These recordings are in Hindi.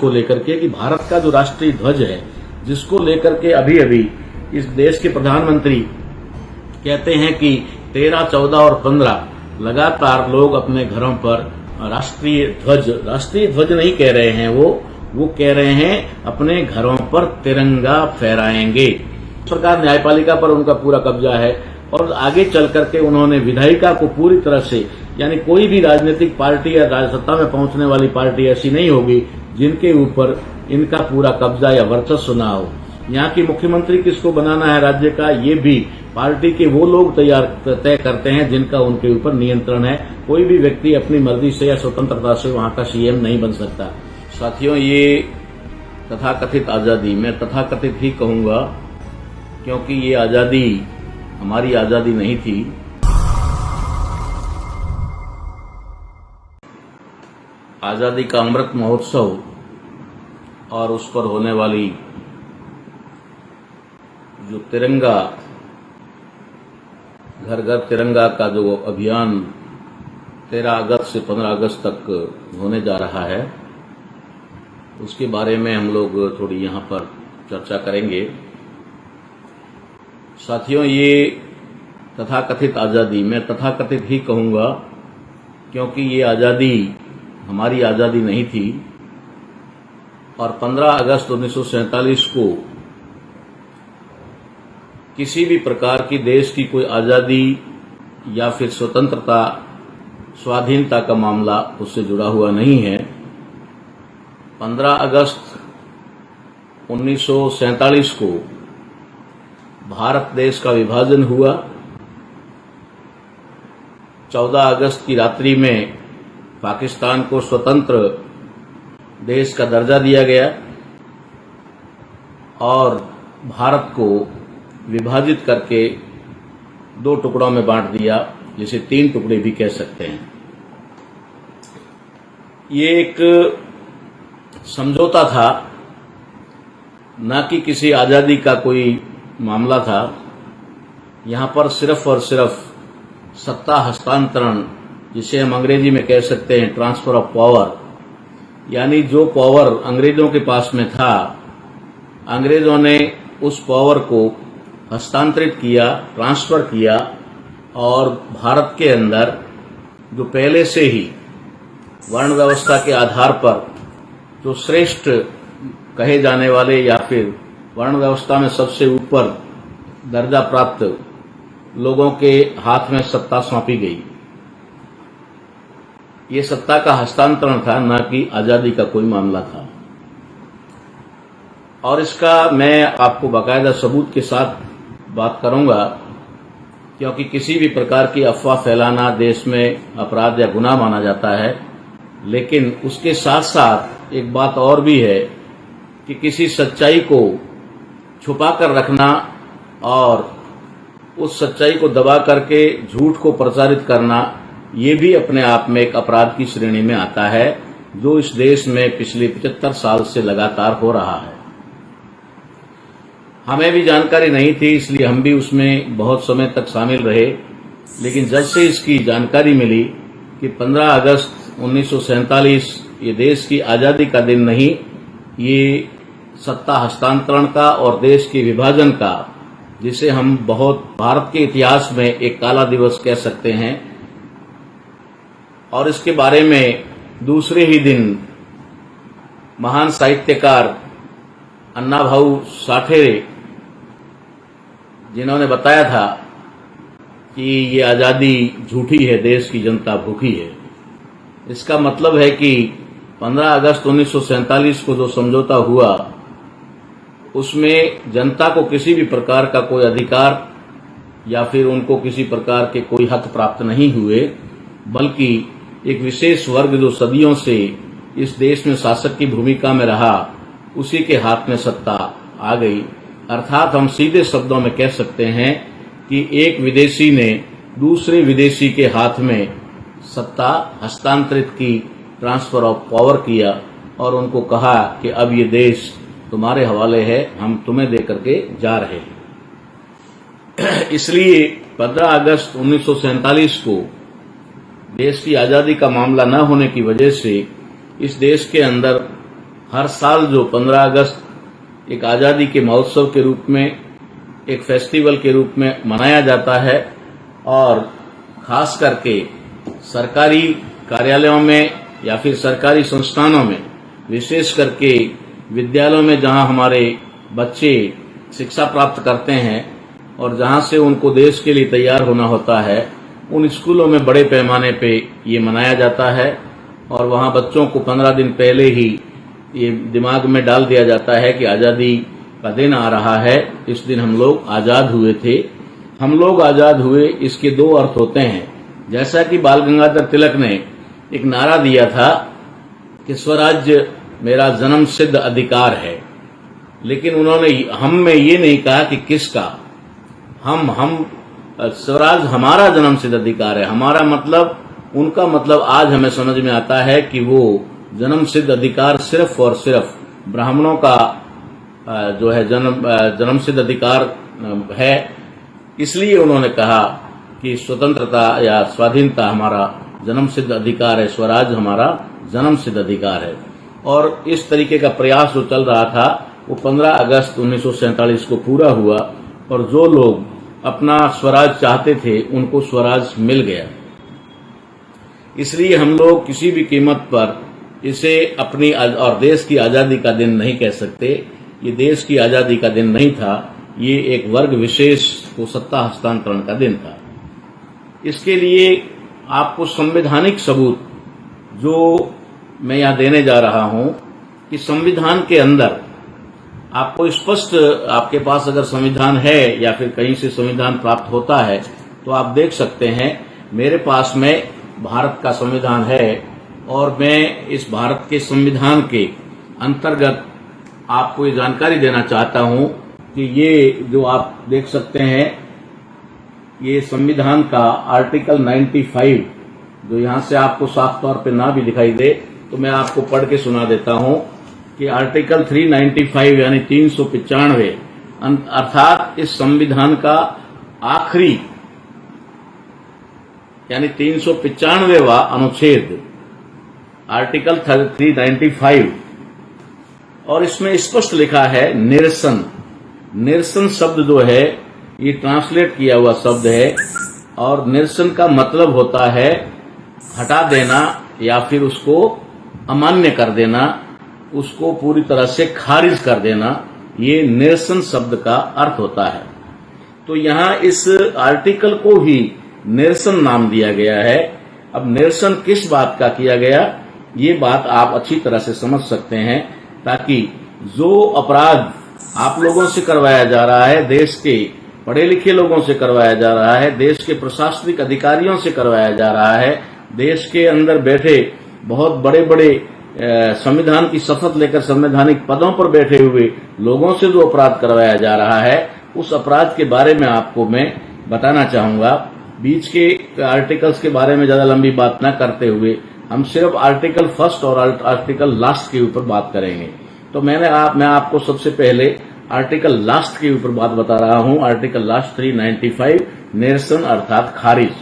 को लेकर के कि भारत का जो राष्ट्रीय ध्वज है, जिसको लेकर के अभी अभी इस देश के प्रधानमंत्री कहते हैं कि 13, 14 और 15 लगातार लोग अपने घरों पर राष्ट्रीय ध्वज नहीं कह रहे हैं, वो कह रहे हैं अपने घरों पर तिरंगा फहराएंगे। सरकार न्यायपालिका पर उनका पूरा कब्जा है और आगे चल करके उन्होंने विधायिका को पूरी तरह से, यानी कोई भी राजनीतिक पार्टी या राजसत्ता में पहुंचने वाली पार्टी ऐसी नहीं होगी जिनके ऊपर इनका पूरा कब्जा या वर्चस्व ना हो। यहाँ की मुख्यमंत्री किसको बनाना है राज्य का, ये भी पार्टी के वो लोग तय करते हैं जिनका उनके ऊपर नियंत्रण है। कोई भी व्यक्ति अपनी मर्जी से या स्वतंत्रता से वहां का सीएम नहीं बन सकता। साथियों, ये तथाकथित आजादी, मैं तथाकथित ही कहूंगा क्योंकि ये आजादी हमारी आजादी नहीं थी। आजादी का अमृत महोत्सव और उस पर होने वाली जो तिरंगा, घर घर तिरंगा का जो अभियान 13 अगस्त से 15 अगस्त तक होने जा रहा है, उसके बारे में हम लोग थोड़ी यहाँ पर चर्चा करेंगे। साथियों, ये तथाकथित आजादी, मैं तथाकथित ही कहूंगा क्योंकि ये आजादी हमारी आजादी नहीं थी। और 15 अगस्त 1947 को किसी भी प्रकार की देश की कोई आजादी या फिर स्वतंत्रता, स्वाधीनता का मामला उससे जुड़ा हुआ नहीं है। 15 अगस्त 1947 को भारत देश का विभाजन हुआ। 14 अगस्त की रात्रि में पाकिस्तान को स्वतंत्र देश का दर्जा दिया गया और भारत को विभाजित करके 2 टुकड़ों में बांट दिया, जिसे 3 टुकड़े भी कह सकते हैं। ये एक समझौता था, न कि किसी आजादी का कोई मामला था। यहां पर सिर्फ और सिर्फ सत्ता हस्तांतरण, जिसे हम अंग्रेजी में कह सकते हैं ट्रांसफर ऑफ पावर, यानी जो पावर अंग्रेजों के पास में था, अंग्रेजों ने उस पावर को हस्तांतरित किया, ट्रांसफर किया और भारत के अंदर जो पहले से ही वर्ण व्यवस्था के आधार पर जो श्रेष्ठ कहे जाने वाले या फिर वर्ण व्यवस्था में सबसे ऊपर दर्जा प्राप्त लोगों के हाथ में सत्ता सौंपी गई। ये सत्ता का हस्तांतरण था, न कि आजादी का कोई मामला था। और इसका मैं आपको बाकायदा सबूत के साथ बात करूंगा, क्योंकि किसी भी प्रकार की अफवाह फैलाना देश में अपराध या गुनाह माना जाता है। लेकिन उसके साथ साथ एक बात और भी है कि किसी सच्चाई को छुपा कर रखना और उस सच्चाई को दबा करके झूठ को प्रचारित करना, ये भी अपने आप में एक अपराध की श्रेणी में आता है, जो इस देश में पिछले 75 साल से लगातार हो रहा है। हमें भी जानकारी नहीं थी, इसलिए हम भी उसमें बहुत समय तक शामिल रहे। लेकिन जब से इसकी जानकारी मिली कि 15 अगस्त 1947 ये देश की आजादी का दिन नहीं, ये सत्ता हस्तांतरण का और देश के विभाजन का, जिसे हम बहुत भारत के इतिहास में एक काला दिवस कह सकते हैं। और इसके बारे में दूसरे ही दिन महान साहित्यकार अन्ना भाऊ साठे, जिन्होंने बताया था कि ये आजादी झूठी है, देश की जनता भूखी है। इसका मतलब है कि 15 अगस्त 1947 को जो समझौता हुआ, उसमें जनता को किसी भी प्रकार का कोई अधिकार या फिर उनको किसी प्रकार के कोई हक प्राप्त नहीं हुए, बल्कि एक विशेष वर्ग जो सदियों से इस देश में शासक की भूमिका में रहा, उसी के हाथ में सत्ता आ गई। अर्थात हम सीधे शब्दों में कह सकते हैं कि एक विदेशी ने दूसरे विदेशी के हाथ में सत्ता हस्तांतरित की, ट्रांसफर ऑफ पावर किया और उनको कहा कि अब ये देश तुम्हारे हवाले है, हम तुम्हें दे करके जा रहे हैं। इसलिए 15 अगस्त 1947 को देश की आजादी का मामला न होने की वजह से इस देश के अंदर हर साल जो 15 अगस्त एक आज़ादी के महोत्सव के रूप में, एक फेस्टिवल के रूप में मनाया जाता है और खास करके सरकारी कार्यालयों में या फिर सरकारी संस्थानों में, विशेष करके विद्यालयों में जहां हमारे बच्चे शिक्षा प्राप्त करते हैं और जहां से उनको देश के लिए तैयार होना होता है, उन स्कूलों में बड़े पैमाने पे ये मनाया जाता है और वहां बच्चों को 15 दिन पहले ही ये दिमाग में डाल दिया जाता है कि आज़ादी का दिन आ रहा है, इस दिन हम लोग आज़ाद हुए थे। हम लोग आज़ाद हुए, इसके दो अर्थ होते हैं। जैसा कि बाल गंगाधर तिलक ने एक नारा दिया था कि स्वराज्य मेरा जन्म सिद्ध अधिकार है, लेकिन उन्होंने हम में ये नहीं कहा कि किसका। हम स्वराज हमारा जन्म सिद्ध अधिकार है। हमारा मतलब, उनका मतलब आज हमें समझ में आता है कि वो जन्म सिद्ध अधिकार सिर्फ और सिर्फ ब्राह्मणों का जो है जन्म सिद्ध अधिकार है। इसलिए उन्होंने कहा कि स्वतंत्रता या स्वाधीनता हमारा जन्म सिद्ध अधिकार है, स्वराज हमारा जन्म सिद्ध अधिकार है। और इस तरीके का प्रयास जो चल रहा था वो 15 अगस्त 1947 को पूरा हुआ और जो लोग अपना स्वराज चाहते थे उनको स्वराज मिल गया। इसलिए हम लोग किसी भी कीमत पर इसे अपनी और देश की आज़ादी का दिन नहीं कह सकते। ये देश की आज़ादी का दिन नहीं था, ये एक वर्ग विशेष को सत्ता हस्तांतरण का दिन था। इसके लिए आपको संवैधानिक सबूत जो मैं यहाँ देने जा रहा हूं कि संविधान के अंदर आपको स्पष्ट, आपके पास अगर संविधान है या फिर कहीं से संविधान प्राप्त होता है तो आप देख सकते हैं। मेरे पास में भारत का संविधान है और मैं इस भारत के संविधान के अंतर्गत आपको ये जानकारी देना चाहता हूं कि ये जो आप देख सकते हैं, ये संविधान का आर्टिकल 95, जो यहां से आपको साफ तौर पे ना भी दिखाई दे तो मैं आपको पढ़ के सुना देता हूं कि आर्टिकल 395 यानी 395 अर्थात इस संविधान का आखिरी यानी 395वां अनुच्छेद आर्टिकल 395, और इसमें स्पष्ट लिखा है निरसन। निरसन शब्द जो है ये ट्रांसलेट किया हुआ शब्द है और निरसन का मतलब होता है हटा देना या फिर उसको अमान्य कर देना, उसको पूरी तरह से खारिज कर देना। ये निरसन शब्द का अर्थ होता है। तो यहाँ इस आर्टिकल को ही निरसन नाम दिया गया है। अब निरसन किस बात का किया गया, ये बात आप अच्छी तरह से समझ सकते हैं, ताकि जो अपराध आप लोगों से करवाया जा रहा है, देश के पढ़े लिखे लोगों से करवाया जा रहा है, देश के प्रशासनिक अधिकारियों से करवाया जा रहा है, देश के अंदर बैठे बहुत बड़े बड़े संविधान की शपथ लेकर संवैधानिक पदों पर बैठे हुए लोगों से जो अपराध करवाया जा रहा है, उस अपराध के बारे में आपको मैं बताना चाहूंगा। बीच के आर्टिकल्स के बारे में ज्यादा लंबी बात न करते हुए हम सिर्फ आर्टिकल फर्स्ट और आर्टिकल लास्ट के ऊपर बात करेंगे। तो मैं आपको सबसे पहले आर्टिकल लास्ट के ऊपर बात बता रहा हूं। आर्टिकल लास्ट 395 निरसन अर्थात खारिज।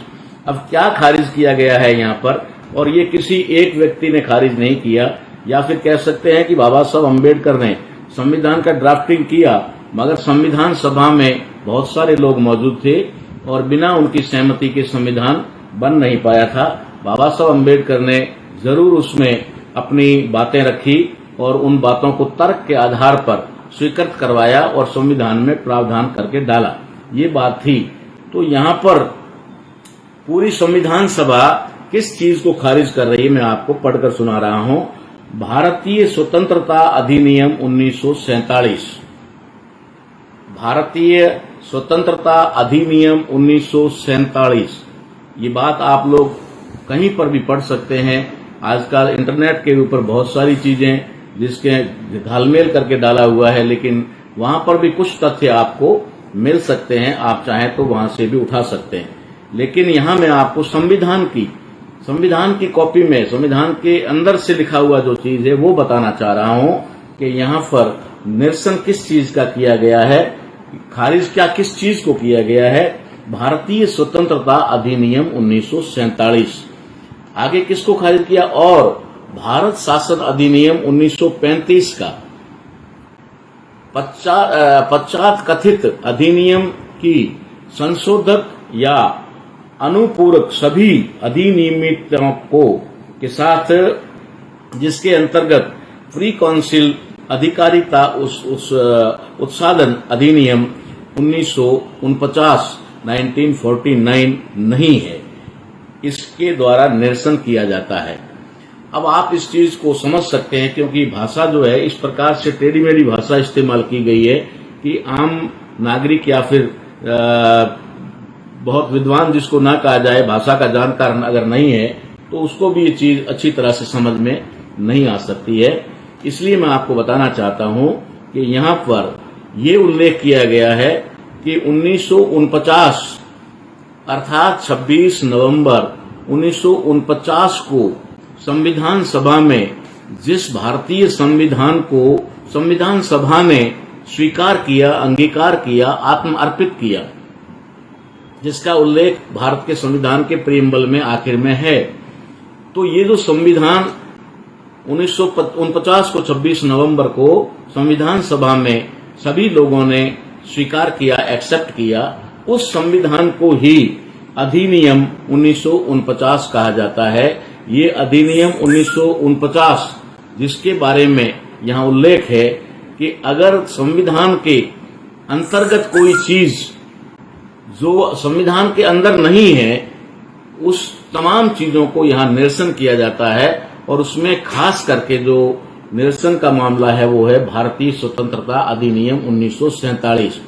अब क्या खारिज किया गया है यहाँ पर, और ये किसी एक व्यक्ति ने खारिज नहीं किया, या फिर कह सकते हैं कि बाबा साहब अम्बेडकर ने संविधान का ड्राफ्टिंग किया, मगर संविधान सभा में बहुत सारे लोग मौजूद थे और बिना उनकी सहमति के संविधान बन नहीं पाया था। बाबा साहब अम्बेडकर ने जरूर उसमें अपनी बातें रखी और उन बातों को तर्क के आधार पर स्वीकृत करवाया और संविधान में प्रावधान करके डाला। ये बात थी। तो यहाँ पर पूरी संविधान सभा किस चीज को खारिज कर रही है, मैं आपको पढ़कर सुना रहा हूं। भारतीय स्वतंत्रता अधिनियम 1947, भारतीय स्वतंत्रता अधिनियम 1947। ये बात आप लोग कहीं पर भी पढ़ सकते हैं। आजकल इंटरनेट के ऊपर बहुत सारी चीजें जिसके घालमेल करके डाला हुआ है, लेकिन वहां पर भी कुछ तथ्य आपको मिल सकते हैं। आप चाहें तो वहां से भी उठा सकते हैं। लेकिन यहां मैं आपको संविधान की कॉपी में, संविधान के अंदर से लिखा हुआ जो चीज है वो बताना चाह रहा हूं कि यहाँ पर निरसन किस चीज का किया गया है, खारिज क्या किस चीज को किया गया है। भारतीय स्वतंत्रता अधिनियम 1947। आगे किसको खारिज किया, और भारत शासन अधिनियम 1935 का पश्चात कथित अधिनियम की संशोधक या अनुपूरक सभी अधिनियमितों को के साथ जिसके अंतर्गत फ्री काउंसिल अधिकारिता उत्साधन अधिनियम 1949 1949 नहीं है, इसके द्वारा निरसन किया जाता है। अब आप इस चीज को समझ सकते हैं, क्योंकि भाषा जो है इस प्रकार से टेढ़ी मेढ़ी भाषा इस्तेमाल की गई है कि आम नागरिक या फिर बहुत विद्वान जिसको ना कहा जाए, भाषा का जानकार अगर नहीं है, तो उसको भी ये चीज अच्छी तरह से समझ में नहीं आ सकती है। इसलिए मैं आपको बताना चाहता हूं कि यहाँ पर ये उल्लेख किया गया है कि 1949 अर्थात 26 नवंबर 1949 को संविधान सभा में जिस भारतीय संविधान को संविधान सभा ने स्वीकार किया, अंगीकार किया, आत्म अर्पित किया, जिसका उल्लेख भारत के संविधान के प्रीएम्बल में आखिर में है। तो ये जो संविधान 1949 को 26 नवंबर को संविधान सभा में सभी लोगों ने स्वीकार किया, एक्सेप्ट किया, उस संविधान को ही अधिनियम 1949 कहा जाता है। ये अधिनियम 1949 जिसके बारे में यहाँ उल्लेख है कि अगर संविधान के अंतर्गत कोई चीज जो संविधान के अंदर नहीं है, उस तमाम चीजों को यहाँ निरसन किया जाता है। और उसमें खास करके जो निरसन का मामला है वो है भारतीय स्वतंत्रता अधिनियम 1947,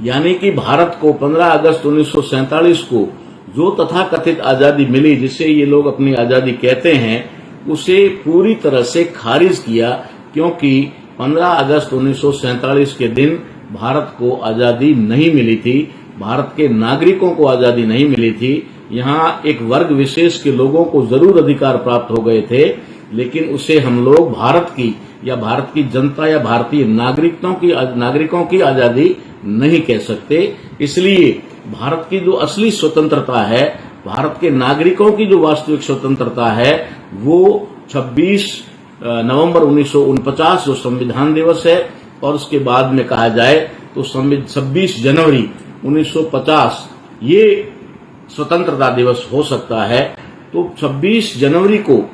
यानी कि भारत को 15 अगस्त 1947 को जो तथाकथित आजादी मिली, जिसे ये लोग अपनी आजादी कहते हैं, उसे पूरी तरह से खारिज किया, क्योंकि 15 अगस्त 1947 के दिन भारत को आजादी नहीं मिली थी, भारत के नागरिकों को आजादी नहीं मिली थी। यहाँ एक वर्ग विशेष के लोगों को जरूर अधिकार प्राप्त हो गए थे, लेकिन उसे हम लोग भारत की या भारत की जनता या भारतीय नागरिकों की आजादी नहीं कह सकते। इसलिए भारत की जो असली स्वतंत्रता है, भारत के नागरिकों की जो वास्तविक स्वतंत्रता है, वो 26 नवंबर 1949 जो संविधान दिवस है, और उसके बाद में कहा जाए तो 26 जनवरी 1950 ये स्वतंत्रता दिवस हो सकता है। तो 26 जनवरी को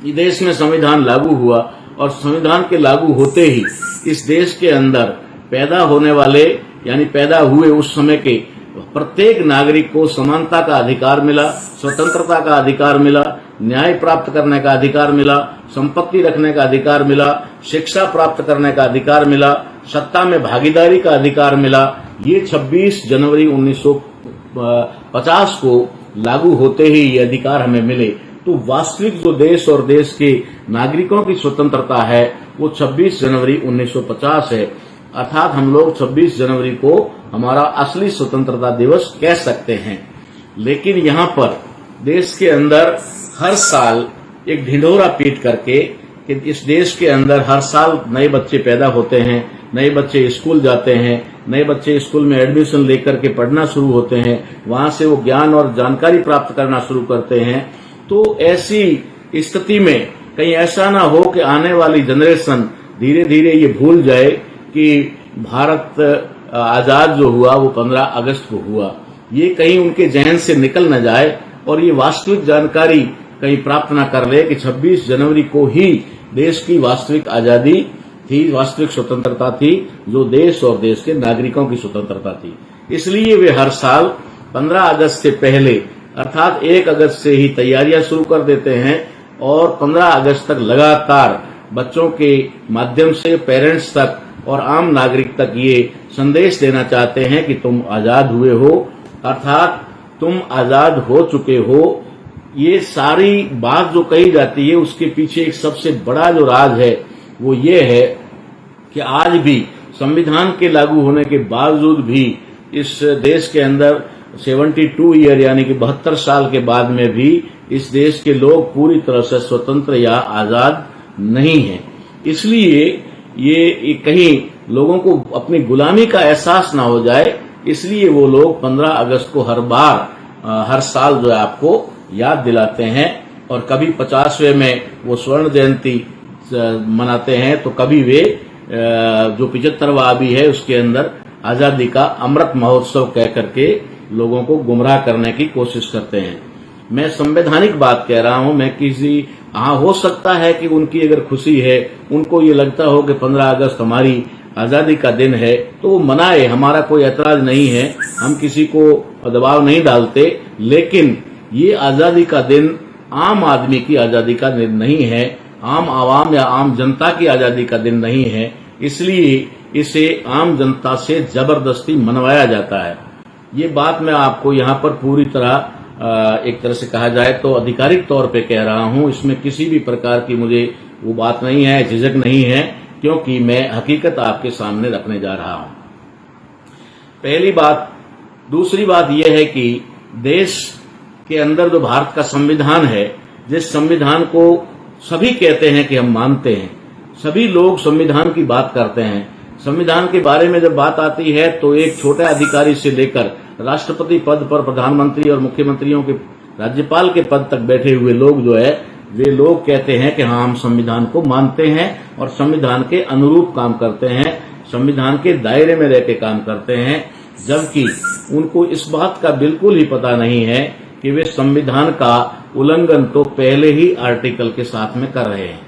देश में संविधान लागू हुआ, और संविधान के लागू होते ही इस देश के अंदर पैदा होने वाले यानी पैदा हुए उस समय के प्रत्येक नागरिक को समानता का अधिकार मिला, स्वतंत्रता का अधिकार मिला, न्याय प्राप्त करने का अधिकार मिला, संपत्ति रखने का अधिकार मिला, शिक्षा प्राप्त करने का अधिकार मिला, सत्ता में भागीदारी का अधिकार मिला। ये 26 जनवरी 1950 को लागू होते ही ये अधिकार हमें मिले। तो वास्तविक जो देश और देश के नागरिकों की स्वतंत्रता है वो 26 जनवरी 1950 है, अर्थात हम लोग 26 जनवरी को हमारा असली स्वतंत्रता दिवस कह सकते हैं। लेकिन यहाँ पर देश के अंदर हर साल एक ढिंढोरा पीट करके कि इस देश के अंदर हर साल नए बच्चे पैदा होते हैं, नए बच्चे स्कूल जाते हैं, नए बच्चे स्कूल में एडमिशन लेकर के पढ़ना शुरू होते हैं, वहां से वो ज्ञान और जानकारी प्राप्त करना शुरू करते हैं। तो ऐसी स्थिति में कहीं ऐसा ना हो कि आने वाली जनरेशन धीरे धीरे ये भूल जाए कि भारत आजाद जो हुआ वो 15 अगस्त को हुआ, ये कहीं उनके जहन से निकल न जाए और ये वास्तविक जानकारी कहीं प्राप्त न कर ले कि 26 जनवरी को ही देश की वास्तविक आजादी थी, वास्तविक स्वतंत्रता थी, जो देश और देश के नागरिकों की स्वतंत्रता थी। इसलिए वे हर साल 15 अगस्त से पहले अर्थात 1 अगस्त से ही तैयारियां शुरू कर देते हैं और 15 अगस्त तक लगातार बच्चों के माध्यम से पेरेंट्स तक और आम नागरिक तक ये संदेश देना चाहते हैं कि तुम आजाद हुए हो, अर्थात तुम आजाद हो चुके हो। ये सारी बात जो कही जाती है उसके पीछे एक सबसे बड़ा जो राज है वो ये है कि आज भी संविधान के लागू होने के बावजूद भी इस देश के अंदर 72 ईयर यानी कि 72 साल के बाद में भी इस देश के लोग पूरी तरह से स्वतंत्र या आजाद नहीं हैं। इसलिए ये कहीं लोगों को अपनी गुलामी का एहसास ना हो जाए, इसलिए वो लोग 15 अगस्त को हर साल जो है आपको याद दिलाते हैं और कभी 50वें में वो स्वर्ण जयंती मनाते हैं, तो कभी वे जो 75वां अभी है उसके अंदर आजादी का अमृत महोत्सव कह करके लोगों को गुमराह करने की कोशिश करते हैं। मैं संवैधानिक बात कह रहा हूं। मैं हो सकता है कि उनकी अगर खुशी है, उनको ये लगता हो कि 15 अगस्त हमारी आजादी का दिन है, तो वो मनाए, हमारा कोई ऐतराज नहीं है, हम किसी को दबाव नहीं डालते। लेकिन ये आजादी का दिन आम आदमी की आजादी का दिन नहीं है, आम आवाम या आम जनता की आजादी का दिन नहीं है, इसलिए इसे आम जनता से जबरदस्ती मनवाया जाता है। ये बात मैं आपको यहाँ पर पूरी तरह एक तरह से कहा जाए तो आधिकारिक तौर पे कह रहा हूँ। इसमें किसी भी प्रकार की मुझे वो बात नहीं है, झिझक नहीं है, क्योंकि मैं हकीकत आपके सामने रखने जा रहा हूँ। पहली बात। दूसरी बात यह है कि देश के अंदर जो भारत का संविधान है, जिस संविधान को सभी कहते हैं कि हम मानते हैं, सभी लोग संविधान की बात करते हैं, संविधान के बारे में जब बात आती है तो एक छोटे अधिकारी से लेकर राष्ट्रपति पद पर, प्रधानमंत्री और मुख्यमंत्रियों के, राज्यपाल के पद तक बैठे हुए लोग जो है, वे लोग कहते हैं कि हाँ, हम संविधान को मानते हैं और संविधान के अनुरूप काम करते हैं, संविधान के दायरे में रहकर काम करते हैं, जबकि उनको इस बात का बिल्कुल ही पता नहीं है कि वे संविधान का उल्लंघन तो पहले ही आर्टिकल के साथ में कर रहे हैं।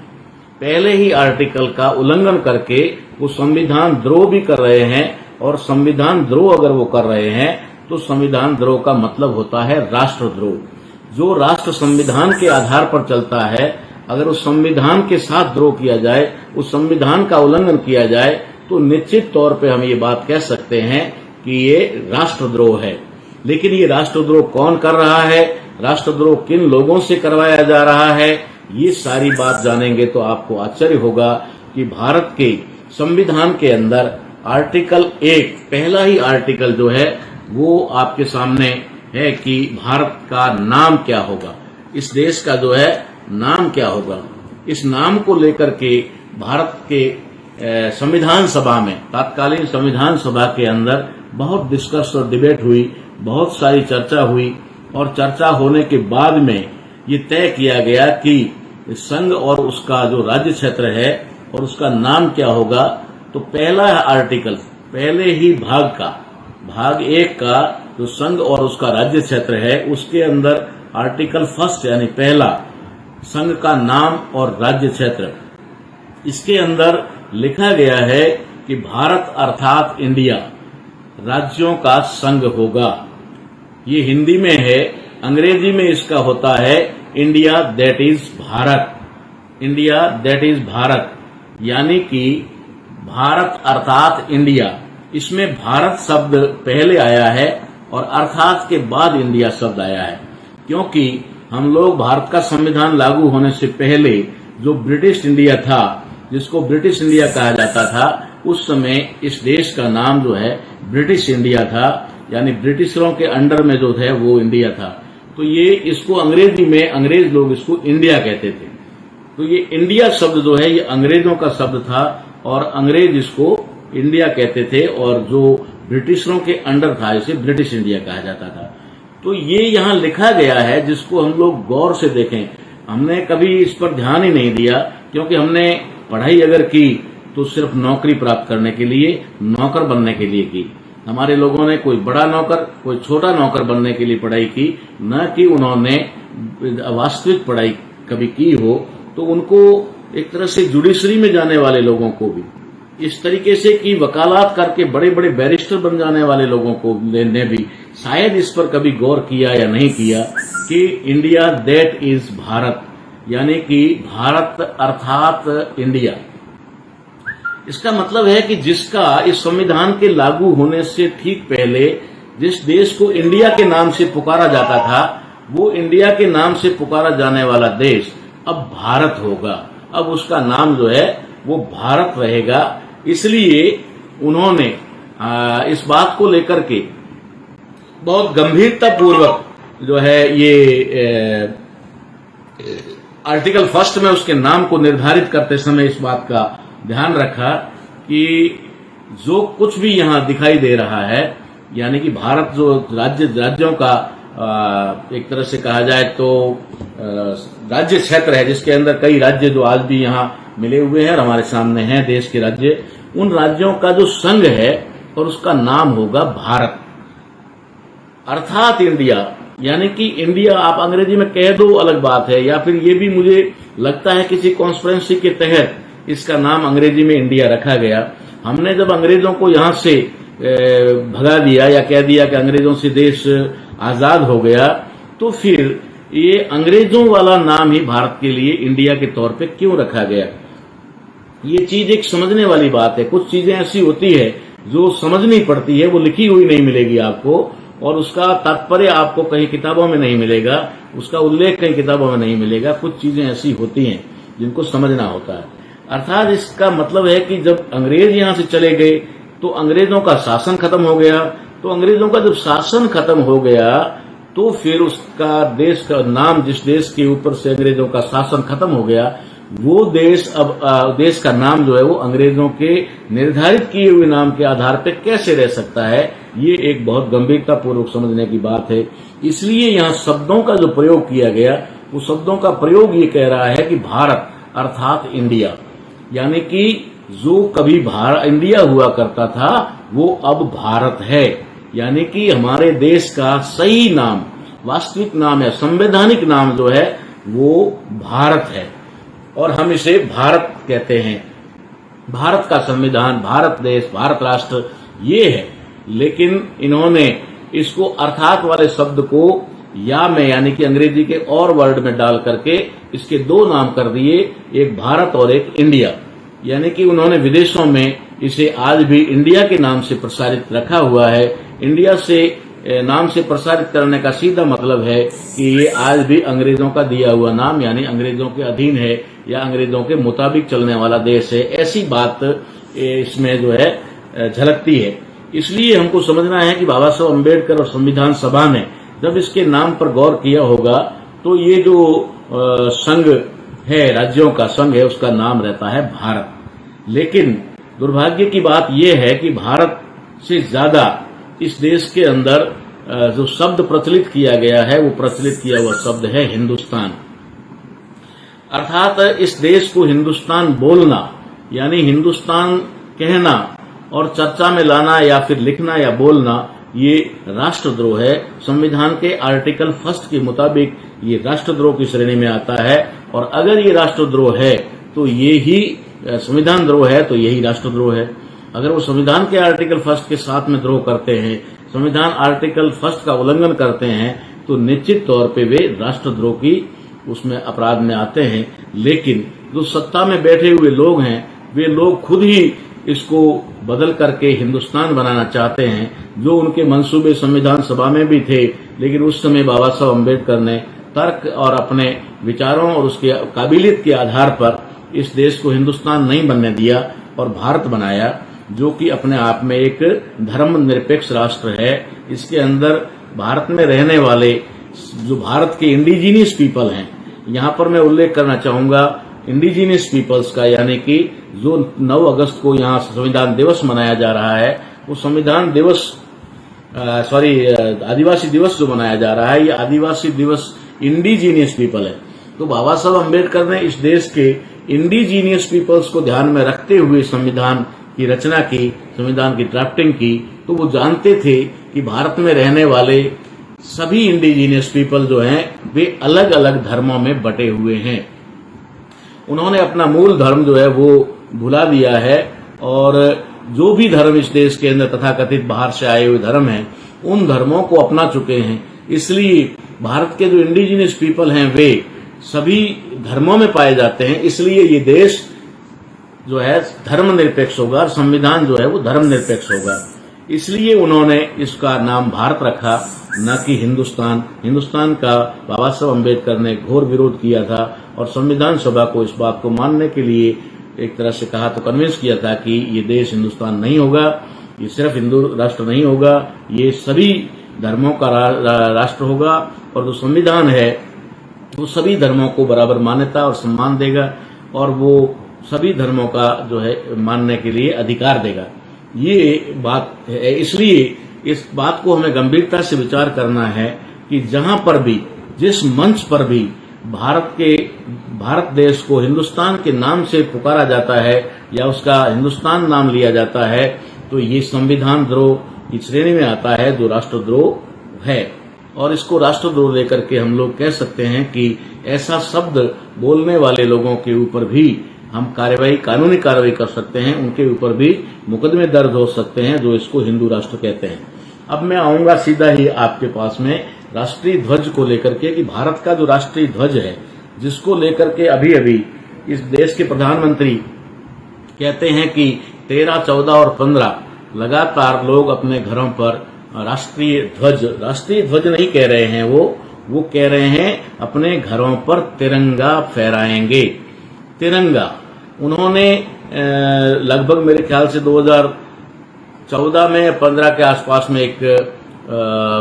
पहले ही आर्टिकल का उल्लंघन करके वो संविधान द्रोह भी कर रहे हैं, और संविधान द्रोह अगर वो कर रहे हैं तो संविधान द्रोह का मतलब होता है राष्ट्रद्रोह। जो राष्ट्र संविधान के आधार पर चलता है, अगर उस संविधान के साथ द्रोह किया जाए, उस संविधान का उल्लंघन किया जाए, तो निश्चित तौर पे हम ये बात कह सकते हैं कि ये राष्ट्रद्रोह है। लेकिन ये राष्ट्रद्रोह कौन कर रहा है, राष्ट्रद्रोह किन लोगों से करवाया जा रहा है, ये सारी बात जानेंगे तो आपको आश्चर्य होगा कि भारत के संविधान के अंदर आर्टिकल 1, पहला ही आर्टिकल जो है वो आपके सामने है कि भारत का नाम क्या होगा, इस देश का जो है नाम क्या होगा। इस नाम को लेकर के भारत के संविधान सभा में, तत्कालीन संविधान सभा के अंदर बहुत डिस्कस और डिबेट हुई, बहुत सारी चर्चा हुई, और चर्चा होने के बाद में ये तय किया गया कि संघ और उसका जो राज्य क्षेत्र है और उसका नाम क्या होगा। तो पहला आर्टिकल, पहले ही भाग का, भाग 1 का जो संघ और उसका राज्य क्षेत्र है, उसके अंदर आर्टिकल 1 यानी पहला, संघ का नाम और राज्य क्षेत्र, इसके अंदर लिखा गया है कि भारत अर्थात इंडिया राज्यों का संघ होगा। ये हिंदी में है, अंग्रेजी में इसका होता है India that is Bharat, India that is Bharat, यानी कि भारत अर्थात इंडिया। इसमें भारत शब्द पहले आया है और अर्थात के बाद इंडिया शब्द आया है, क्योंकि हम लोग भारत का संविधान लागू होने से पहले जो ब्रिटिश इंडिया था, जिसको ब्रिटिश इंडिया कहा जाता था, उस समय इस देश का नाम जो है ब्रिटिश इंडिया था, यानी ब्रिटिशरों के अंडर में जो है वो इंडिया था। तो ये इसको अंग्रेजी में अंग्रेज लोग इसको इंडिया कहते थे। तो ये इंडिया शब्द जो है ये अंग्रेजों का शब्द था और अंग्रेज इसको इंडिया कहते थे, और जो ब्रिटिशरों के अंडर था इसे ब्रिटिश इंडिया कहा जाता था। तो ये यहाँ लिखा गया है, जिसको हम लोग गौर से देखें। हमने कभी इस पर ध्यान ही नहीं दिया, क्योंकि हमने पढ़ाई अगर की तो सिर्फ नौकरी प्राप्त करने के लिए, नौकर बनने के लिए की। हमारे लोगों ने कोई बड़ा नौकर, कोई छोटा नौकर बनने के लिए पढ़ाई की, न कि उन्होंने वास्तविक पढ़ाई कभी की हो। तो उनको एक तरह से जुडिशरी में जाने वाले लोगों को भी इस तरीके से कि वकालत करके बड़े बड़े बैरिस्टर बन जाने वाले लोगों को ने भी शायद इस पर कभी गौर किया या नहीं किया कि इंडिया दैट इज भारत, यानी कि भारत अर्थात इंडिया। इसका मतलब है कि जिसका इस संविधान के लागू होने से ठीक पहले जिस देश को इंडिया के नाम से पुकारा जाता था, वो इंडिया के नाम से पुकारा जाने वाला देश अब भारत होगा। अब उसका नाम जो है वो भारत रहेगा। इसलिए उन्होंने इस बात को लेकर के बहुत गंभीरता पूर्वक जो है ये आर्टिकल 1 में उसके नाम को निर्धारित करते समय इस बात का ध्यान रखा कि जो कुछ भी यहाँ दिखाई दे रहा है, यानी कि भारत जो राज्यों का एक तरह से कहा जाए तो राज्य क्षेत्र है, जिसके अंदर कई राज्य जो आज भी यहाँ मिले हुए हैं और हमारे सामने हैं देश के राज्य, उन राज्यों का जो संघ है और उसका नाम होगा भारत, अर्थात इंडिया। यानी कि इंडिया आप अंग्रेजी में कह दो अलग बात है, या फिर ये भी मुझे लगता है किसी कॉन्स्पिरेंसी के तहत इसका नाम अंग्रेजी में इंडिया रखा गया। हमने जब अंग्रेजों को यहां से भगा दिया या कह दिया कि अंग्रेजों से देश आजाद हो गया, तो फिर ये अंग्रेजों वाला नाम ही भारत के लिए इंडिया के तौर पे क्यों रखा गया? ये चीज एक समझने वाली बात है। कुछ चीजें ऐसी होती है जो समझनी पड़ती है, वो लिखी हुई नहीं मिलेगी आपको, और उसका तात्पर्य आपको कहीं किताबों में नहीं मिलेगा, उसका उल्लेख कहीं किताबों में नहीं मिलेगा। कुछ चीजें ऐसी होती हैं जिनको समझना होता है। अर्थात इसका मतलब है कि जब अंग्रेज यहां से चले गए तो अंग्रेजों का शासन खत्म हो गया। तो अंग्रेजों का जब शासन खत्म हो गया तो फिर उसका देश का नाम, जिस देश के ऊपर से अंग्रेजों का शासन खत्म हो गया, वो देश अब देश का नाम जो है वो अंग्रेजों के निर्धारित किए हुए नाम के आधार पर कैसे रह सकता है, ये एक बहुत गंभीरता पूर्वक समझने की बात है। इसलिए यहाँ शब्दों का जो प्रयोग किया गया, वो शब्दों का प्रयोग ये कह रहा है कि भारत अर्थात इंडिया, यानी कि जो कभी इंडिया हुआ करता था वो अब भारत है। यानी कि हमारे देश का सही नाम, वास्तविक नाम है, संवैधानिक नाम जो है वो भारत है, और हम इसे भारत कहते हैं। भारत का संविधान, भारत देश, भारत राष्ट्र ये है। लेकिन इन्होंने इसको अर्थात वाले शब्द को या में, यानी कि अंग्रेजी के और वर्ड में डाल करके इसके दो नाम कर दिए, एक भारत और एक इंडिया। यानी कि उन्होंने विदेशों में इसे आज भी इंडिया के नाम से प्रसारित रखा हुआ है। इंडिया से नाम से प्रसारित करने का सीधा मतलब है कि ये आज भी अंग्रेजों का दिया हुआ नाम, यानी अंग्रेजों के अधीन है या अंग्रेजों के मुताबिक चलने वाला देश है। ऐसी बात इसमें जो है झलकती है। इसलिए हमको समझना है कि बाबा साहब अम्बेडकर और संविधान सभा ने जब इसके नाम पर गौर किया होगा तो ये जो संघ है, राज्यों का संघ है, उसका नाम रहता है भारत। लेकिन दुर्भाग्य की बात यह है कि भारत से ज्यादा इस देश के अंदर जो शब्द प्रचलित किया गया है, वो प्रचलित किया हुआ शब्द है हिंदुस्तान। अर्थात इस देश को हिंदुस्तान बोलना, यानी हिंदुस्तान कहना और चर्चा में लाना या फिर लिखना या बोलना, ये राष्ट्रद्रोह है। संविधान के आर्टिकल 1 के मुताबिक ये राष्ट्रद्रोह की श्रेणी में आता है, और अगर ये राष्ट्रद्रोह है तो ये ही संविधान द्रोह है, तो यही राष्ट्रद्रोह है। अगर वो संविधान के आर्टिकल 1 के साथ में द्रोह करते हैं, संविधान आर्टिकल 1 का उल्लंघन करते हैं, तो निश्चित तौर पे वे राष्ट्रद्रोह की उसमें अपराध में आते हैं। लेकिन जो सत्ता में बैठे हुए लोग हैं, वे लोग खुद ही इसको बदल करके हिंदुस्तान बनाना चाहते हैं, जो उनके मंसूबे संविधान सभा में भी थे। लेकिन उस समय बाबा साहब अम्बेडकर ने तर्क और अपने विचारों और उसके काबिलियत के आधार पर इस देश को हिंदुस्तान नहीं बनने दिया और भारत बनाया, जो कि अपने आप में एक धर्मनिरपेक्ष राष्ट्र है। इसके अंदर भारत में रहने वाले जो भारत के इंडिजीनियस पीपल हैं, यहाँ पर मैं उल्लेख करना चाहूंगा इंडिजीनियस पीपल्स का, यानी कि जो 9 अगस्त को यहाँ संविधान दिवस मनाया जा रहा है, वो संविधान दिवस आदिवासी दिवस जो मनाया जा रहा है, ये आदिवासी दिवस इंडिजीनियस पीपल है। तो बाबा साहब अम्बेडकर ने इस देश के इंडिजीनियस पीपल्स को ध्यान में रखते हुए संविधान की रचना की, संविधान की ड्राफ्टिंग की। तो वो जानते थे कि भारत में रहने वाले सभी इंडिजीनियस पीपल जो हैं, वे अलग अलग धर्मों में बटे हुए हैं। उन्होंने अपना मूल धर्म जो है वो भुला दिया है, और जो भी धर्म इस देश के अंदर तथाकथित बाहर से आए हुए धर्म हैं, उन धर्मों को अपना चुके हैं। इसलिए भारत के जो इंडिजीनियस पीपल हैं, वे सभी धर्मों में पाए जाते हैं। इसलिए ये देश जो है धर्मनिरपेक्ष होगा, और संविधान जो है वो धर्मनिरपेक्ष होगा। इसलिए उन्होंने इसका नाम भारत रखा, न कि हिंदुस्तान। हिंदुस्तान का बाबा साहब अम्बेडकर ने घोर विरोध किया था, और संविधान सभा को इस बात को मानने के लिए एक तरह से कहा तो कन्विंस किया था कि ये देश हिंदुस्तान नहीं होगा, ये सिर्फ हिंदू राष्ट्र नहीं होगा, ये सभी धर्मों का राष्ट्र होगा, और जो संविधान है वो सभी धर्मों को बराबर मान्यता और सम्मान देगा, और वो सभी धर्मों का जो है मानने के लिए अधिकार देगा। ये बात है। इसलिए इस बात को हमें गंभीरता से विचार करना है कि जहां पर भी, जिस मंच पर भी भारत देश को हिंदुस्तान के नाम से पुकारा जाता है या उसका हिंदुस्तान नाम लिया जाता है, तो ये संविधान द्रोह की श्रेणी में आता है, जो राष्ट्रद्रोह है। और इसको राष्ट्रद्रोह लेकर के हम लोग कह सकते हैं कि ऐसा शब्द बोलने वाले लोगों के ऊपर भी हम कानूनी कार्रवाई कर सकते हैं, उनके ऊपर भी मुकदमे दर्ज हो सकते हैं, जो इसको हिंदू राष्ट्र कहते हैं। अब मैं आऊंगा सीधा ही आपके पास में राष्ट्रीय ध्वज को लेकर के, कि भारत का जो राष्ट्रीय ध्वज है, जिसको लेकर के अभी अभी इस देश के प्रधानमंत्री कहते हैं कि 13, 14 और 15 लगातार लोग अपने घरों पर राष्ट्रीय ध्वज नहीं कह रहे हैं, वो कह रहे हैं अपने घरों पर तिरंगा फहराएंगे। तिरंगा उन्होंने लगभग मेरे ख्याल से 2014 में या 15 के आसपास में एक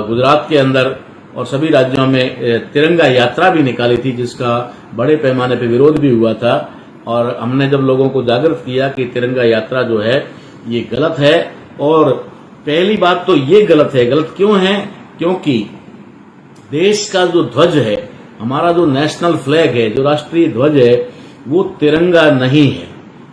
गुजरात के अंदर और सभी राज्यों में तिरंगा यात्रा भी निकाली थी, जिसका बड़े पैमाने पर विरोध भी हुआ था। और हमने जब लोगों को जागरूक किया कि तिरंगा यात्रा जो है ये गलत है, और पहली बात तो ये गलत है। गलत क्यों है? क्योंकि देश का जो ध्वज है, हमारा जो नेशनल फ्लैग है, जो राष्ट्रीय ध्वज है, वो तिरंगा नहीं है।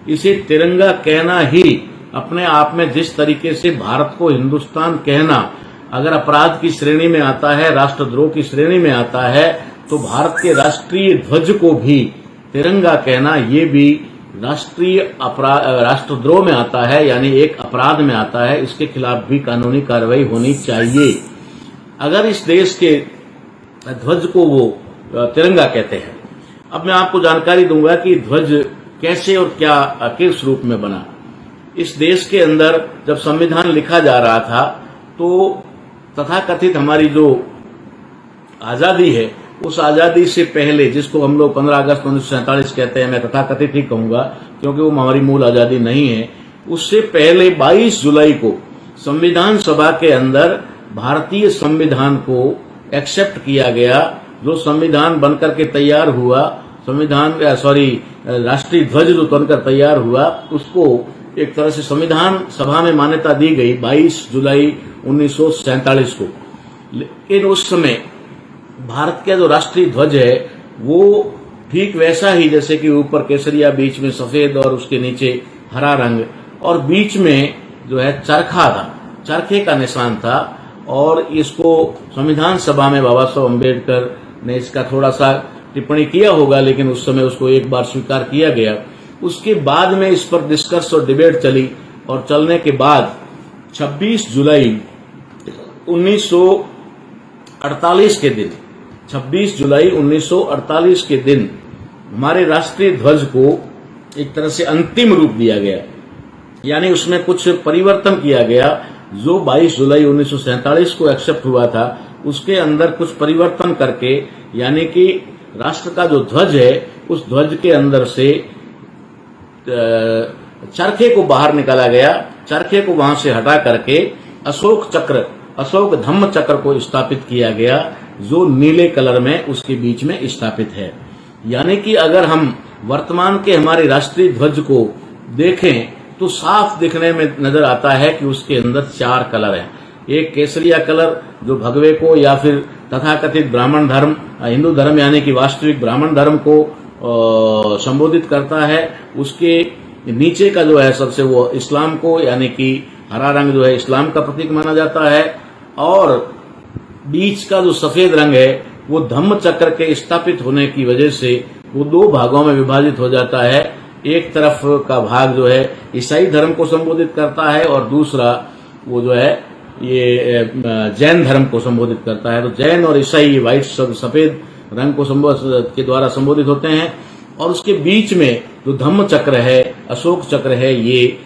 इसे तिरंगा कहना ही अपने आप में, जिस तरीके से भारत को हिंदुस्तान कहना अगर अपराध की श्रेणी में आता है, राष्ट्रद्रोह की श्रेणी में आता है, तो भारत के राष्ट्रीय ध्वज को भी तिरंगा कहना ये भी राष्ट्रद्रोह में आता है, यानी एक अपराध में आता है। इसके खिलाफ भी कानूनी कार्रवाई होनी चाहिए अगर इस देश के ध्वज को वो तिरंगा कहते हैं। अब मैं आपको जानकारी दूंगा कि ध्वज कैसे और क्या किस रूप में बना। इस देश के अंदर जब संविधान लिखा जा रहा था, तो तथाकथित हमारी जो आजादी है, उस आजादी से पहले, जिसको हम लोग 15 अगस्त 1947 कहते हैं, मैं तथाकथित ही कहूंगा क्योंकि वो हमारी मूल आजादी नहीं है, उससे पहले 22 जुलाई को संविधान सभा के अंदर भारतीय संविधान को एक्सेप्ट किया गया। जो संविधान बनकर के तैयार हुआ, राष्ट्रीय ध्वज जो बनकर तैयार हुआ, उसको एक तरह से संविधान सभा में मान्यता दी गई 22 जुलाई 1947 को। लेकिन उस समय भारत का जो राष्ट्रीय ध्वज है वो ठीक वैसा ही, जैसे कि ऊपर केसरिया, बीच में सफेद और उसके नीचे हरा रंग, और बीच में जो है चरखा था, चरखे का निशान था। और इसको संविधान सभा में बाबा साहब अम्बेडकर ने इसका थोड़ा सा टिप्पणी किया होगा, लेकिन उस समय उसको एक बार स्वीकार किया गया। उसके बाद में इस पर डिस्कस और डिबेट चली, और चलने के बाद 26 जुलाई 1948 के दिन 26 जुलाई 1948 के दिन हमारे राष्ट्रीय ध्वज को एक तरह से अंतिम रूप दिया गया, यानी उसमें कुछ परिवर्तन किया गया। जो 22 जुलाई 1947 को एक्सेप्ट हुआ था, उसके अंदर कुछ परिवर्तन करके, यानी कि राष्ट्र का जो ध्वज है, उस ध्वज के अंदर से चरखे को बाहर निकाला गया। चरखे को वहां से हटा करके अशोक धम्म चक्र को स्थापित किया गया, जो नीले कलर में उसके बीच में स्थापित है। यानी कि अगर हम वर्तमान के हमारे राष्ट्रीय ध्वज को देखें तो साफ दिखने में नजर आता है कि उसके अंदर 4 कलर हैं। एक केसरिया कलर जो भगवे को या फिर तथाकथित ब्राह्मण धर्म, हिंदू धर्म यानी कि वास्तविक ब्राह्मण धर्म को संबोधित करता है। उसके नीचे का जो है सबसे वो इस्लाम को, यानी कि हरा रंग जो है इस्लाम का प्रतीक माना जाता है। और बीच का जो सफेद रंग है वो धम्म चक्र के स्थापित होने की वजह से वो 2 भागों में विभाजित हो जाता है। एक तरफ का भाग जो है ईसाई धर्म को संबोधित करता है, और दूसरा वो जो है ये जैन धर्म को संबोधित करता है। तो जैन और ईसाई व्हाइट सफेद रंग को के द्वारा संबोधित होते हैं। और उसके बीच में जो धम्म चक्र है, अशोक चक्र है, ये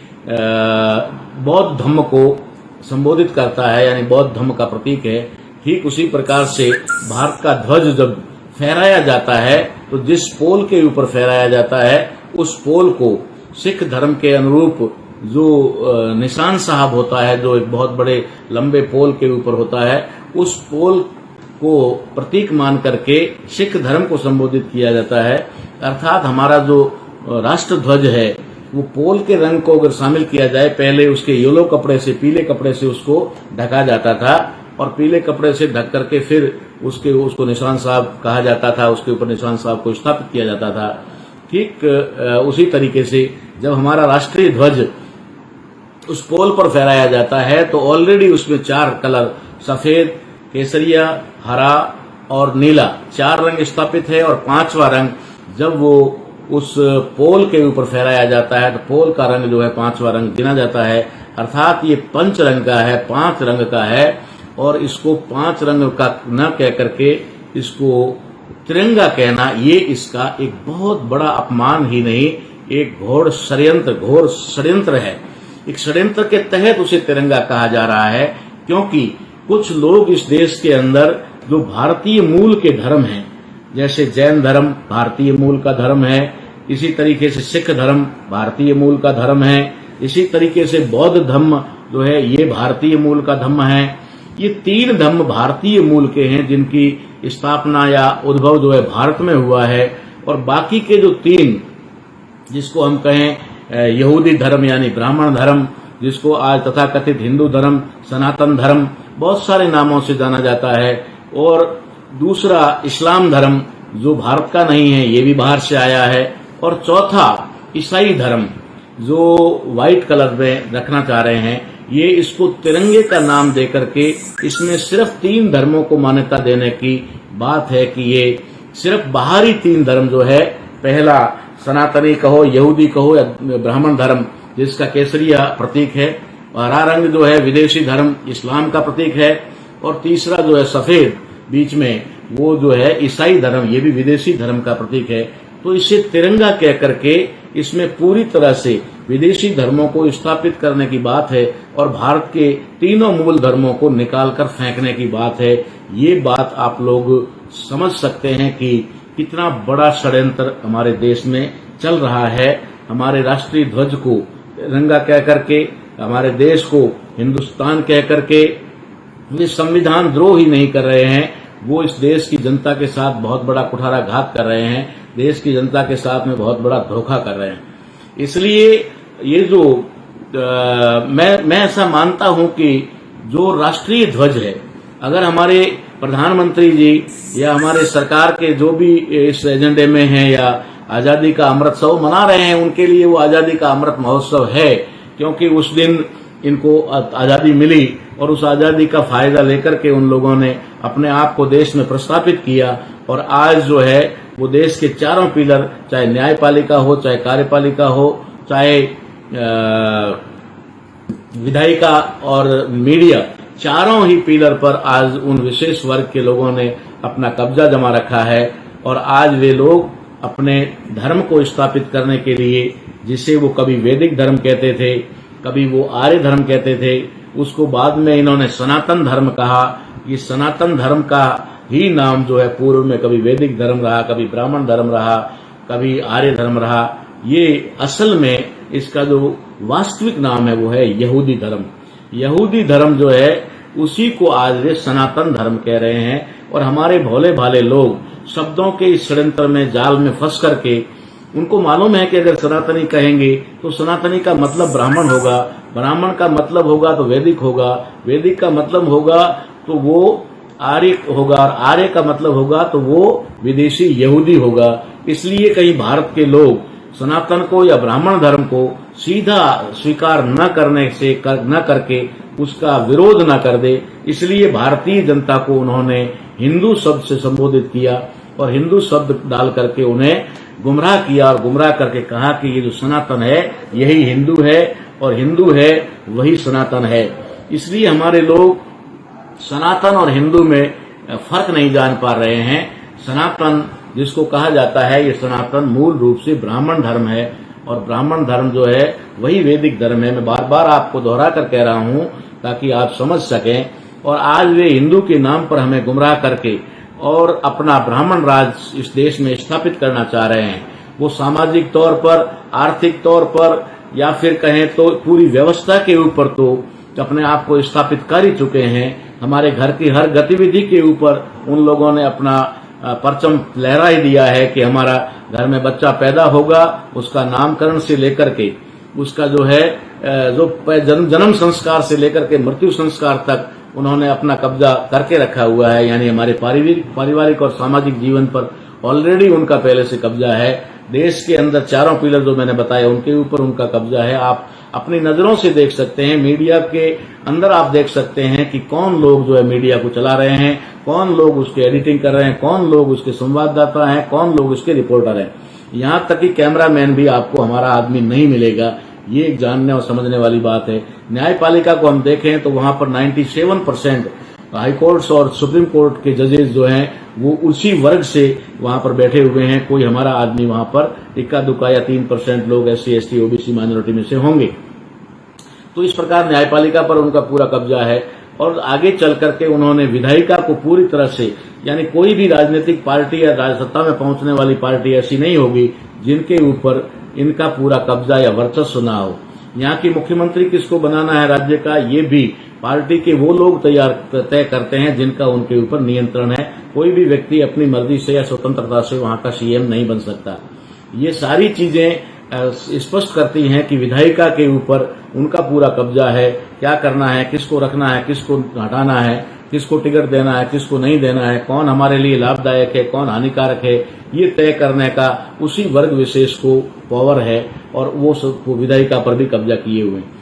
बौद्ध धम्म को संबोधित करता है, यानी बौद्ध धम्म का प्रतीक है। ठीक उसी प्रकार से भारत का ध्वज जब फहराया जाता है, तो जिस पोल के ऊपर फहराया जाता है, उस पोल को सिख धर्म के अनुरूप जो निशान साहब होता है, जो एक बहुत बड़े लंबे पोल के ऊपर होता है, उस पोल को प्रतीक मान करके सिख धर्म को संबोधित किया जाता है। अर्थात हमारा जो राष्ट्र ध्वज है वो पोल के रंग को अगर शामिल किया जाए, पहले उसके पीले कपड़े से उसको ढका जाता था, और पीले कपड़े से ढक करके फिर उसको निशान साहब कहा जाता था, उसके ऊपर निशान साहब को स्थापित किया जाता था। ठीक उसी तरीके से जब हमारा राष्ट्रीय ध्वज उस पोल पर फहराया जाता है तो ऑलरेडी उसमें 4 कलर सफेद, केसरिया, हरा और नीला 4 रंग स्थापित है। और 5वां रंग जब वो उस पोल के ऊपर फहराया जाता है तो पोल का रंग जो है 5वां रंग गिना जाता है। अर्थात ये 5 रंग का है, 5 रंग का है। और इसको 5 रंग का न कह करके इसको तिरंगा कहना, ये इसका एक बहुत बड़ा अपमान ही नहीं, एक घोर षड्यंत्र है। एक षड्यंत्र के तहत उसे तिरंगा कहा जा रहा है, क्योंकि कुछ लोग इस देश के अंदर जो भारतीय मूल के धर्म हैं, जैसे जैन धर्म भारतीय मूल का धर्म है, इसी तरीके से सिख धर्म भारतीय मूल का धर्म है, इसी तरीके से बौद्ध धर्म जो है ये भारतीय मूल का धर्म है। ये 3 धर्म भारतीय मूल के हैं जिनकी स्थापना या उद्भव जो है भारत में हुआ है। और बाकी के जो 3 जिसको हम कहें यहूदी धर्म यानी ब्राह्मण धर्म, जिसको आज तथाकथित हिंदू धर्म, सनातन धर्म, बहुत सारे नामों से जाना जाता है। और दूसरा इस्लाम धर्म जो भारत का नहीं है, ये भी बाहर से आया है। और चौथा ईसाई धर्म जो व्हाइट कलर में रखना चाह रहे हैं, ये इसको तिरंगे का नाम देकर के इसमें सिर्फ 3 धर्मों को मान्यता देने की बात है कि ये सिर्फ बाहरी 3 धर्म जो है, पहला सनातनी कहो, यहूदी कहो या ब्राह्मण धर्म जिसका केसरिया प्रतीक है, हरा रंग जो है विदेशी धर्म इस्लाम का प्रतीक है, और तीसरा जो है सफेद बीच में वो जो है ईसाई धर्म, ये भी विदेशी धर्म का प्रतीक है। तो इसे तिरंगा कह करके इसमें पूरी तरह से विदेशी धर्मों को स्थापित करने की बात है और भारत के 3 मूल धर्मों को निकालकर फेंकने की बात है। ये बात आप लोग समझ सकते हैं कि कितना बड़ा षड्यंत्र हमारे देश में चल रहा है। हमारे राष्ट्रीय ध्वज को तिरंगा कह करके, हमारे देश को हिंदुस्तान कह करके वे संविधान द्रोह ही नहीं कर रहे हैं, वो इस देश की जनता के साथ बहुत बड़ा कुठाराघात कर रहे हैं, देश की जनता के साथ में बहुत बड़ा धोखा कर रहे हैं। इसलिए ये जो मैं ऐसा मानता हूं कि जो राष्ट्रीय ध्वज है, अगर हमारे प्रधानमंत्री जी या हमारे सरकार के जो भी इस एजेंडे में हैं या आजादी का अमृतोत्सव मना रहे हैं, उनके लिए वो आजादी का अमृत महोत्सव है, क्योंकि उस दिन इनको आजादी मिली और उस आजादी का फायदा लेकर के उन लोगों ने अपने आप को देश में प्रस्थापित किया। और आज जो है वो देश के 4 पिलर, चाहे न्यायपालिका हो, चाहे कार्यपालिका हो, चाहे विधायिका और मीडिया, चारों ही पिलर पर आज उन विशेष वर्ग के लोगों ने अपना कब्जा जमा रखा है। और आज वे लोग अपने धर्म को स्थापित करने के लिए, जिसे वो कभी वैदिक धर्म कहते थे, कभी वो आर्य धर्म कहते थे, उसको बाद में इन्होंने सनातन धर्म कहा। ये सनातन धर्म का ही नाम जो है पूर्व में कभी वैदिक धर्म रहा, कभी ब्राह्मण धर्म रहा, कभी आर्य धर्म रहा। ये असल में इसका जो वास्तविक नाम है वो है यहूदी धर्म। यहूदी धर्म जो है उसी को आज वे सनातन धर्म कह रहे हैं। और हमारे भोले भाले लोग शब्दों के इस षड्यंत्र में, जाल में फंस करके, उनको मालूम है कि अगर सनातनी कहेंगे तो सनातनी का मतलब ब्राह्मण होगा, ब्राह्मण का मतलब होगा तो वैदिक होगा, वैदिक का मतलब होगा तो वो आर्य होगा, और आर्य का मतलब होगा तो वो विदेशी यहूदी होगा। इसलिए कहीं भारत के लोग सनातन को या ब्राह्मण धर्म को सीधा स्वीकार न करके उसका विरोध न कर दे, इसलिए भारतीय जनता को उन्होंने हिंदू शब्द से संबोधित किया और हिंदू शब्द डाल करके उन्हें गुमराह किया और गुमराह करके कहा कि ये जो सनातन है यही हिंदू है और हिंदू है वही सनातन है। इसलिए हमारे लोग सनातन और हिंदू में फर्क नहीं जान पा रहे हैं। सनातन जिसको कहा जाता है, ये सनातन मूल रूप से ब्राह्मण धर्म है और ब्राह्मण धर्म जो है वही वैदिक धर्म है। मैं बार बार आपको दोहरा कर कह रहा हूं ताकि आप समझ सकें। और आज वे हिंदू के नाम पर हमें गुमराह करके और अपना ब्राह्मण राज इस देश में स्थापित करना चाह रहे हैं। वो सामाजिक तौर पर, आर्थिक तौर पर, या फिर कहें तो पूरी व्यवस्था के ऊपर तो अपने आप को स्थापित कर ही चुके हैं। हमारे घर की हर गतिविधि के ऊपर उन लोगों ने अपना परचम लहरा ही दिया है कि हमारा घर में बच्चा पैदा होगा, उसका नामकरण से लेकर के उसका जो है जो जन्म संस्कार से लेकर के मृत्यु संस्कार तक उन्होंने अपना कब्जा करके रखा हुआ है, यानी हमारे पारिवारिक और सामाजिक जीवन पर ऑलरेडी उनका पहले से कब्जा है। देश के अंदर चारों पिलर जो मैंने बताया उनके ऊपर उनका कब्जा है। आप अपनी नजरों से देख सकते हैं, मीडिया के अंदर आप देख सकते हैं कि कौन लोग जो है मीडिया को चला रहे हैं, कौन लोग उसके एडिटिंग कर रहे हैं, कौन लोग उसके संवाददाता हैं, कौन लोग उसके रिपोर्टर हैं। यहां तक कि कैमरामैन भी आपको हमारा आदमी नहीं मिलेगा। ये एक जानने और समझने वाली बात है। न्यायपालिका को हम देखें तो वहां पर 97% हाई कोर्ट्स और सुप्रीम कोर्ट के जजेस जो हैं वो उसी वर्ग से वहां पर बैठे हुए हैं। कोई हमारा आदमी वहां पर इक्का दुक्का या 3% लोग SC ST OBC माइनॉरिटी में से होंगे। तो इस प्रकार न्यायपालिका पर उनका पूरा कब्जा है। और आगे चल करके उन्होंने विधायिका को पूरी तरह से, यानी कोई भी राजनीतिक पार्टी या सत्ता में पहुंचने वाली पार्टी ऐसी नहीं होगी जिनके ऊपर इनका पूरा कब्जा या वर्चस्व ना हो। यहाँ की मुख्यमंत्री किसको बनाना है राज्य का, ये भी पार्टी के वो लोग तय करते हैं जिनका उनके ऊपर नियंत्रण है। कोई भी व्यक्ति अपनी मर्जी से या स्वतंत्रता से वहां का CM नहीं बन सकता। ये सारी चीजें स्पष्ट करती हैं कि विधायिका के ऊपर उनका पूरा कब्जा है। क्या करना है, किसको रखना है, किसको हटाना है, किसको टिकट देना है, किसको नहीं देना है, कौन हमारे लिए लाभदायक है, कौन हानिकारक है, ये तय करने का उसी वर्ग विशेष को पावर है और वो विधायिका पर भी कब्जा किए हुए हैं।